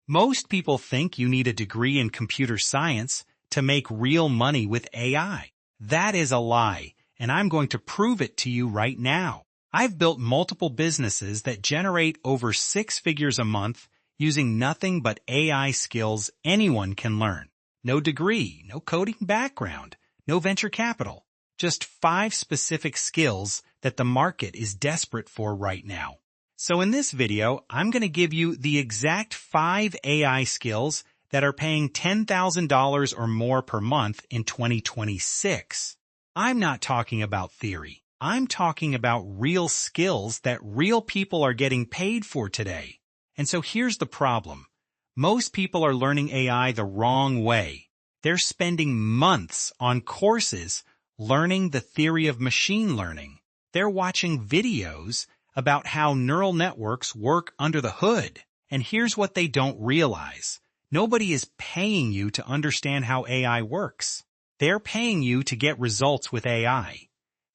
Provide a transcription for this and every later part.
Most people think you need a degree in computer science to make real money with AI. That is a lie, and I'm going to prove it to you right now. I've built multiple businesses that generate over 6 figures a month using nothing but AI skills anyone can learn. No degree, no coding background, no venture capital. Just 5 specific skills that the market is desperate for right now. So in this video, I'm going to give you the exact 5 AI skills that are paying $10,000 or more per month in 2026. I'm not talking about theory. I'm talking about real skills that real people are getting paid for today. And so here's the problem. Most people are learning AI the wrong way. They're spending months on courses learning the theory of machine learning. They're watching videos about how neural networks work under the hood. And here's what they don't realize. Nobody is paying you to understand how AI works. They're paying you to get results with AI.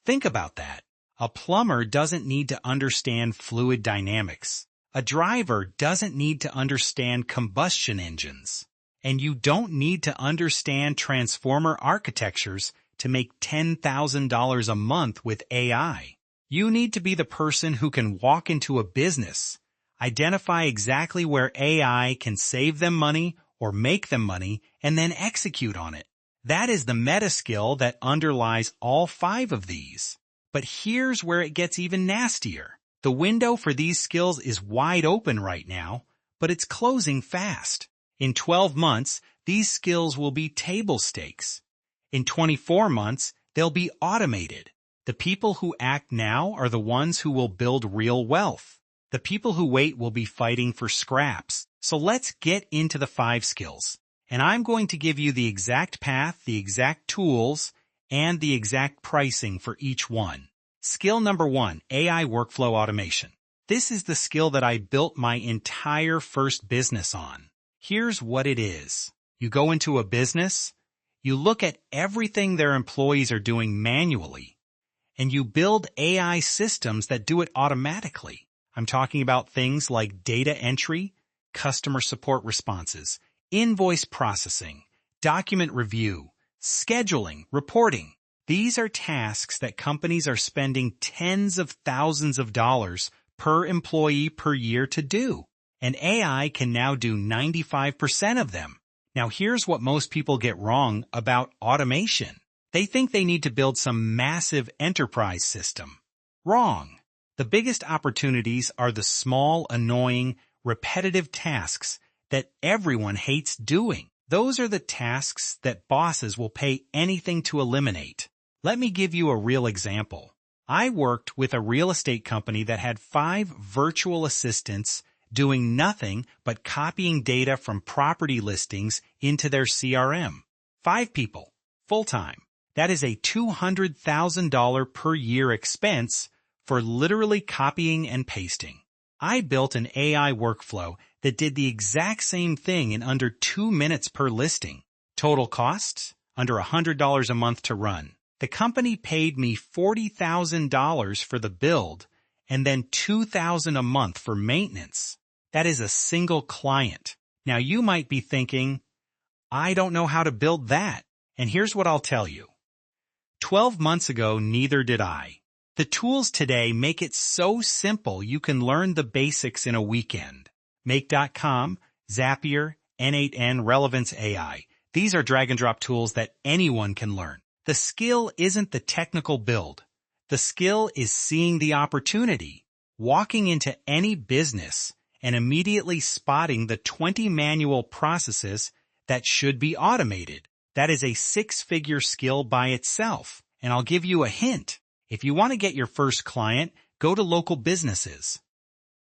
Think about that. A plumber doesn't need to understand fluid dynamics. A driver doesn't need to understand combustion engines. And you don't need to understand transformer architectures to make $10,000 a month with AI. You need to be the person who can walk into a business, identify exactly where AI can save them money or make them money, and then execute on it. That is the meta skill that underlies all 5 of these. But here's where it gets even nastier. The window for these skills is wide open right now, but it's closing fast. In 12 months, these skills will be table stakes. In 24 months, they'll be automated. The people who act now are the ones who will build real wealth. The people who wait will be fighting for scraps. So let's get into the 5 skills. And I'm going to give you the exact path, the exact tools, and the exact pricing for each one. Skill number 1, AI workflow automation. This is the skill that I built my entire first business on. Here's what it is. You go into a business, you look at everything their employees are doing manually, and you build AI systems that do it automatically. I'm talking about things like data entry, customer support responses, invoice processing, document review, scheduling, reporting. These are tasks that companies are spending tens of thousands of dollars per employee per year to do. And AI can now do 95% of them. Now here's what most people get wrong about automation. They think they need to build some massive enterprise system. Wrong. The biggest opportunities are the small, annoying, repetitive tasks that everyone hates doing. Those are the tasks that bosses will pay anything to eliminate. Let me give you a real example. I worked with a real estate company that had 5 virtual assistants doing nothing but copying data from property listings into their CRM. 5 people, full-time. That is a $200,000 per year expense for literally copying and pasting. I built an AI workflow that did the exact same thing in under 2 minutes per listing. Total costs? Under $100 a month to run. The company paid me $40,000 for the build and then $2,000 a month for maintenance. That is a single client. Now you might be thinking, I don't know how to build that. And here's what I'll tell you. 12 months ago, neither did I. The tools today make it so simple you can learn the basics in a weekend. Make.com, Zapier, N8N, Relevance AI. These are drag-and-drop tools that anyone can learn. The skill isn't the technical build. The skill is seeing the opportunity, walking into any business, and immediately spotting the 20 manual processes that should be automated. That is a 6-figure skill by itself. And I'll give you a hint. If you want to get your first client, go to local businesses.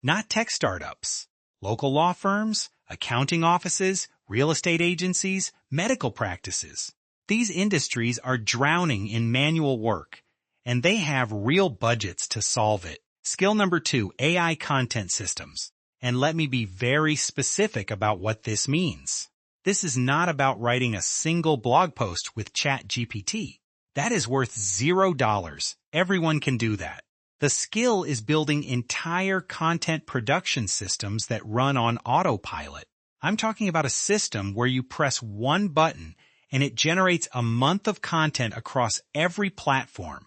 Not tech startups. Local law firms, accounting offices, real estate agencies, medical practices. These industries are drowning in manual work, and they have real budgets to solve it. Skill number 2, AI content systems. And let me be very specific about what this means. This is not about writing a single blog post with ChatGPT. That is worth $0. Everyone can do that. The skill is building entire content production systems that run on autopilot. I'm talking about a system where you press one button and it generates a month of content across every platform,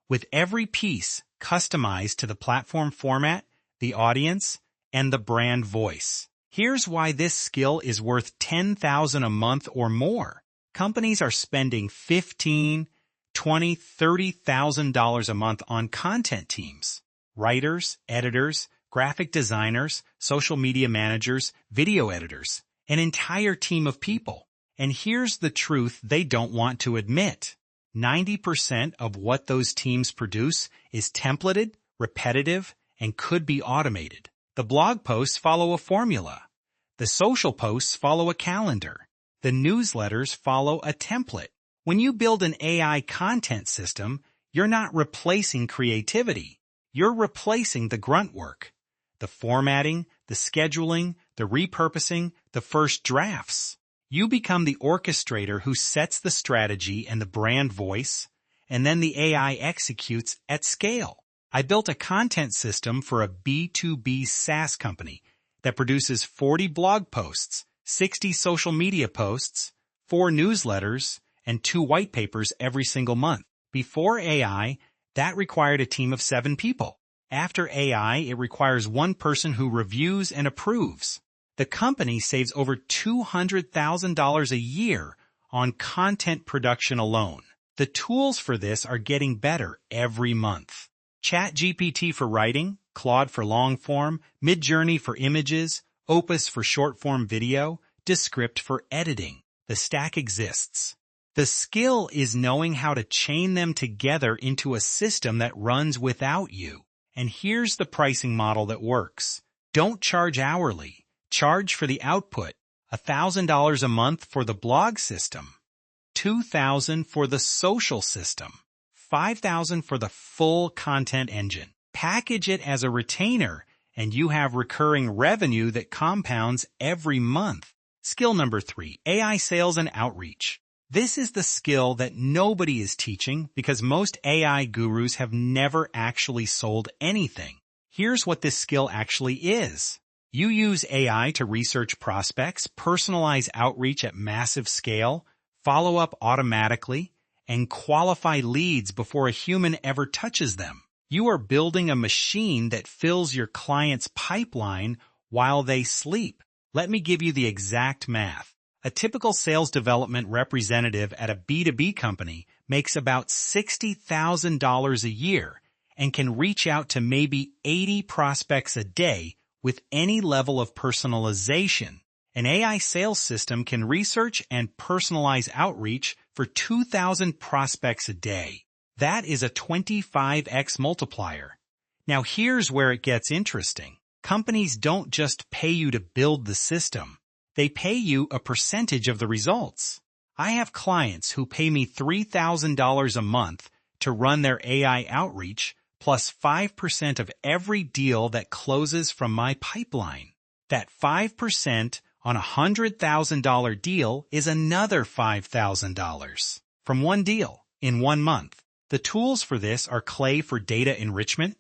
with every piece customized to the platform format, the audience, and the brand voice. Here's why this skill is worth $10,000 a month or more. Companies are spending $15,000, $20,000, $30,000 a month on content teams. Writers, editors, graphic designers, social media managers, video editors, an entire team of people. And here's the truth they don't want to admit. 90% of what those teams produce is templated, repetitive, and could be automated. The blog posts follow a formula. The social posts follow a calendar. The newsletters follow a template. When you build an AI content system, you're not replacing creativity. You're replacing the grunt work. The formatting, the scheduling, the repurposing, the first drafts. You become the orchestrator who sets the strategy and the brand voice, and then the AI executes at scale. I built a content system for a B2B SaaS company that produces 40 blog posts, 60 social media posts, 4 newsletters, and 2 white papers every single month. Before AI, that required a team of 7 people. After AI, it requires one person who reviews and approves. The company saves over $200,000 a year on content production alone. The tools for this are getting better every month. ChatGPT for writing, Claude for long-form, Midjourney for images, Opus for short-form video, Descript for editing. The stack exists. The skill is knowing how to chain them together into a system that runs without you. And here's the pricing model that works. Don't charge hourly. Charge for the output. $1,000 a month for the blog system. $2,000 for the social system. $5,000 for the full content engine. Package it as a retainer, and you have recurring revenue that compounds every month. Skill number 3, AI sales and outreach. This is the skill that nobody is teaching because most AI gurus have never actually sold anything. Here's what this skill actually is. You use AI to research prospects, personalize outreach at massive scale, follow up automatically, and qualify leads before a human ever touches them. You are building a machine that fills your client's pipeline while they sleep. Let me give you the exact math. A typical sales development representative at a B2B company makes about $60,000 a year and can reach out to maybe 80 prospects a day with any level of personalization. An AI sales system can research and personalize outreach for 2,000 prospects a day. That is a 25x multiplier. Now here's where it gets interesting. Companies don't just pay you to build the system. They pay you a percentage of the results. I have clients who pay me $3,000 a month to run their AI outreach plus 5% of every deal that closes from my pipeline. That 5% on a $100,000 deal is another $5,000 from one deal in 1 month. The tools for this are Clay for data enrichment,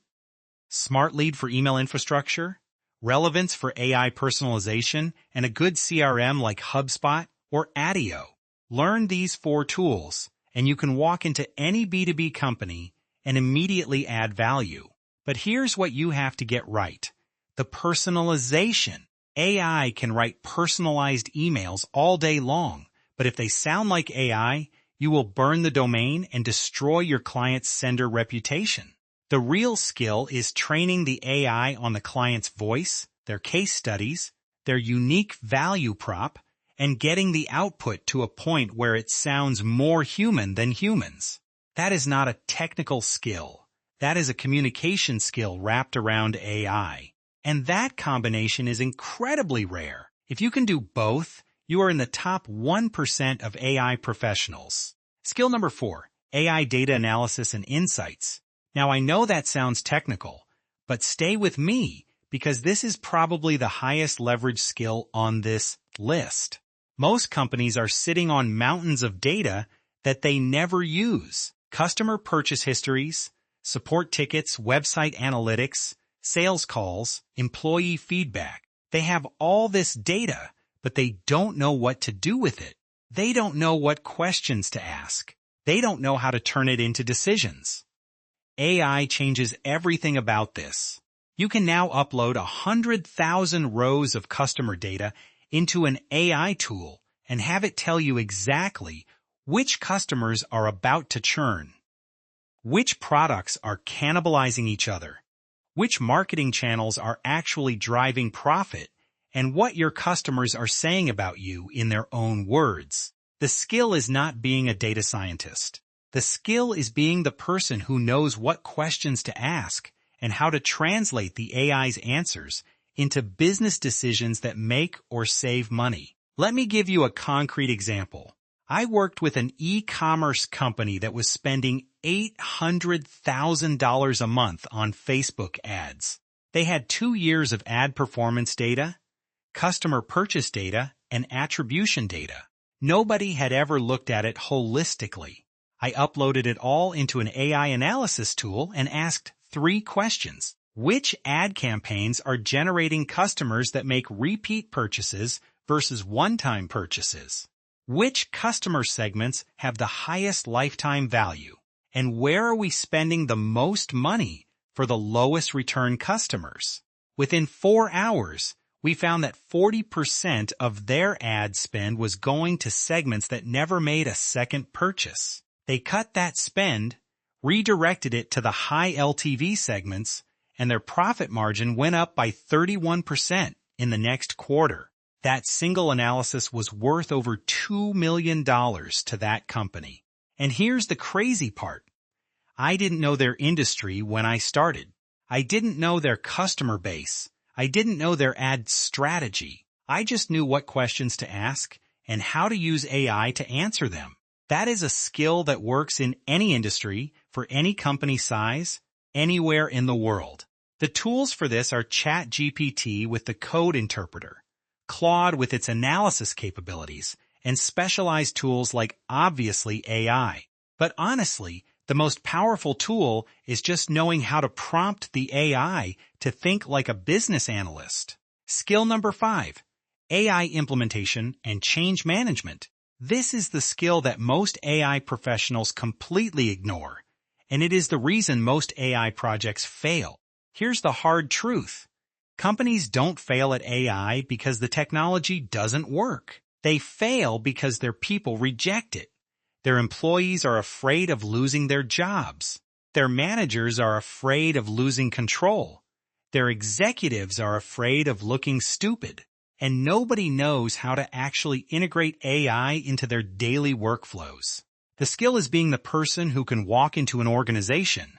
Smart Lead for email infrastructure, Relevance for AI personalization, and a good CRM like HubSpot or Adio. Learn these 4 tools, and you can walk into any B2B company and immediately add value. But here's what you have to get right. The personalization. AI can write personalized emails all day long, but if they sound like AI, you will burn the domain and destroy your client's sender reputation. The real skill is training the AI on the client's voice, their case studies, their unique value prop, and getting the output to a point where it sounds more human than humans. That is not a technical skill. That is a communication skill wrapped around AI. And that combination is incredibly rare. If you can do both, you are in the top 1% of AI professionals. Skill number 4, AI data analysis and insights. Now I know that sounds technical, but stay with me because this is probably the highest leverage skill on this list. Most companies are sitting on mountains of data that they never use. Customer purchase histories, support tickets, website analytics, sales calls, employee feedback. They have all this data, but they don't know what to do with it. They don't know what questions to ask. They don't know how to turn it into decisions. AI changes everything about this. You can now upload 100,000 rows of customer data into an AI tool and have it tell you exactly which customers are about to churn, which products are cannibalizing each other, which marketing channels are actually driving profit, and what your customers are saying about you in their own words. The skill is not being a data scientist. The skill is being the person who knows what questions to ask and how to translate the AI's answers into business decisions that make or save money. Let me give you a concrete example. I worked with an e-commerce company that was spending $800,000 a month on Facebook ads. They had 2 years of ad performance data, customer purchase data, and attribution data. Nobody had ever looked at it holistically. I uploaded it all into an AI analysis tool and asked 3 questions. Which ad campaigns are generating customers that make repeat purchases versus one-time purchases? Which customer segments have the highest lifetime value? And where are we spending the most money for the lowest return customers? Within 4 hours, we found that 40% of their ad spend was going to segments that never made a second purchase. They cut that spend, redirected it to the high LTV segments, and their profit margin went up by 31% in the next quarter. That single analysis was worth over $2 million to that company. And here's the crazy part. I didn't know their industry when I started. I didn't know their customer base. I didn't know their ad strategy. I just knew what questions to ask and how to use AI to answer them. That is a skill that works in any industry, for any company size, anywhere in the world. The tools for this are ChatGPT with the code interpreter, Claude with its analysis capabilities, and specialized tools like Obviously AI. But honestly, the most powerful tool is just knowing how to prompt the AI to think like a business analyst. Skill number 5, AI implementation and change management. This is the skill that most AI professionals completely ignore, and it is the reason most AI projects fail. Here's the hard truth. Companies don't fail at AI because the technology doesn't work. They fail because their people reject it. Their employees are afraid of losing their jobs. Their managers are afraid of losing control. Their executives are afraid of looking stupid. And nobody knows how to actually integrate AI into their daily workflows. The skill is being the person who can walk into an organization,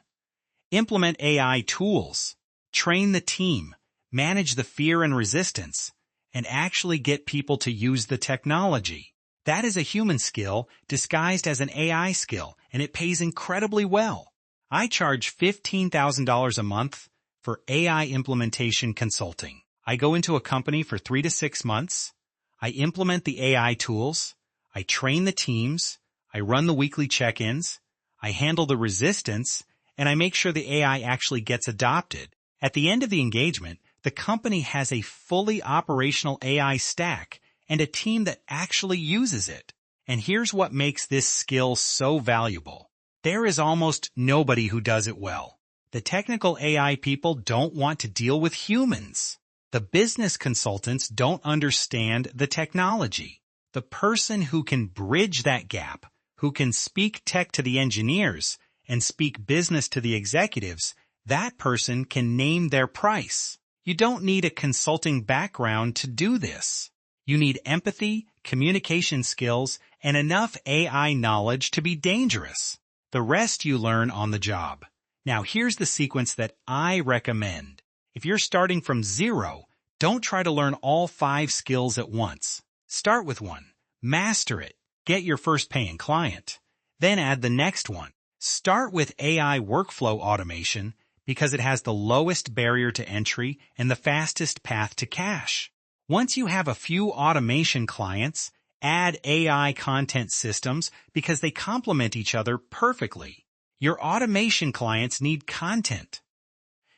implement AI tools, train the team, manage the fear and resistance, and actually get people to use the technology. That is a human skill disguised as an AI skill, and it pays incredibly well. I charge $15,000 a month for AI implementation consulting. I go into a company for 3 to 6 months. I implement the AI tools. I train the teams. I run the weekly check-ins. I handle the resistance, and I make sure the AI actually gets adopted. At the end of the engagement, the company has a fully operational AI stack and a team that actually uses it. And here's what makes this skill so valuable. There is almost nobody who does it well. The technical AI people don't want to deal with humans. The business consultants don't understand the technology. The person who can bridge that gap, who can speak tech to the engineers and speak business to the executives, that person can name their price. You don't need a consulting background to do this. You need empathy, communication skills, and enough AI knowledge to be dangerous. The rest you learn on the job. Now here's the sequence that I recommend. If you're starting from zero, don't try to learn all 5 skills at once. Start with one. Master it. Get your first paying client. Then add the next one. Start with AI workflow automation because it has the lowest barrier to entry and the fastest path to cash. Once you have a few automation clients, add AI content systems because they complement each other perfectly. Your automation clients need content.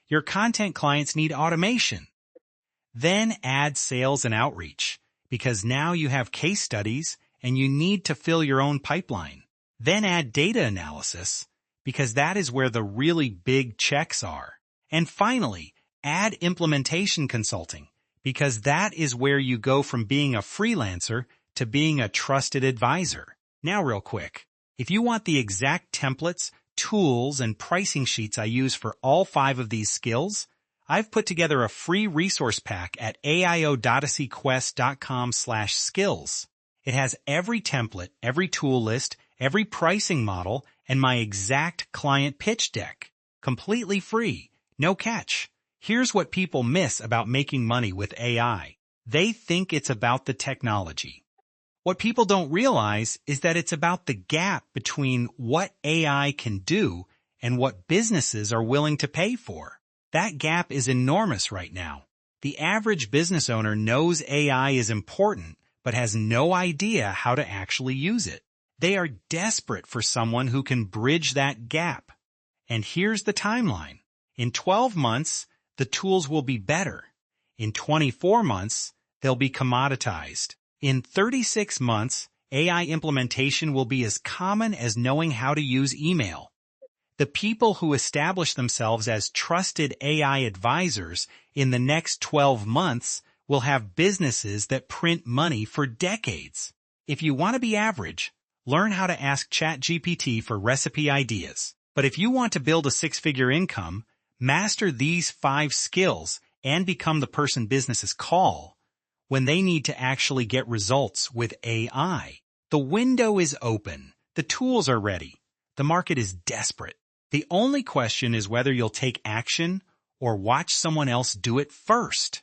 Your content clients need automation. Then add sales and outreach because now you have case studies and you need to fill your own pipeline. Then add data analysis, because that is where the really big checks are. And finally, add implementation consulting, because that is where you go from being a freelancer to being a trusted advisor. Now real quick, if you want the exact templates, tools, and pricing sheets I use for all 5 of these skills, I've put together a free resource pack at aio.odysseyquest.com/skills. It has every template, every tool list, every pricing model, and my exact client pitch deck. Completely free. No catch. Here's what people miss about making money with AI. They think it's about the technology. What people don't realize is that it's about the gap between what AI can do and what businesses are willing to pay for. That gap is enormous right now. The average business owner knows AI is important, but has no idea how to actually use it. They are desperate for someone who can bridge that gap. And here's the timeline. In 12 months, the tools will be better. In 24 months, they'll be commoditized. In 36 months, AI implementation will be as common as knowing how to use email. The people who establish themselves as trusted AI advisors in the next 12 months will have businesses that print money for decades. If you want to be average, learn how to ask ChatGPT for recipe ideas. But if you want to build a 6-figure income, master these 5 skills and become the person businesses call when they need to actually get results with AI. The window is open. The tools are ready. The market is desperate. The only question is whether you'll take action or watch someone else do it first.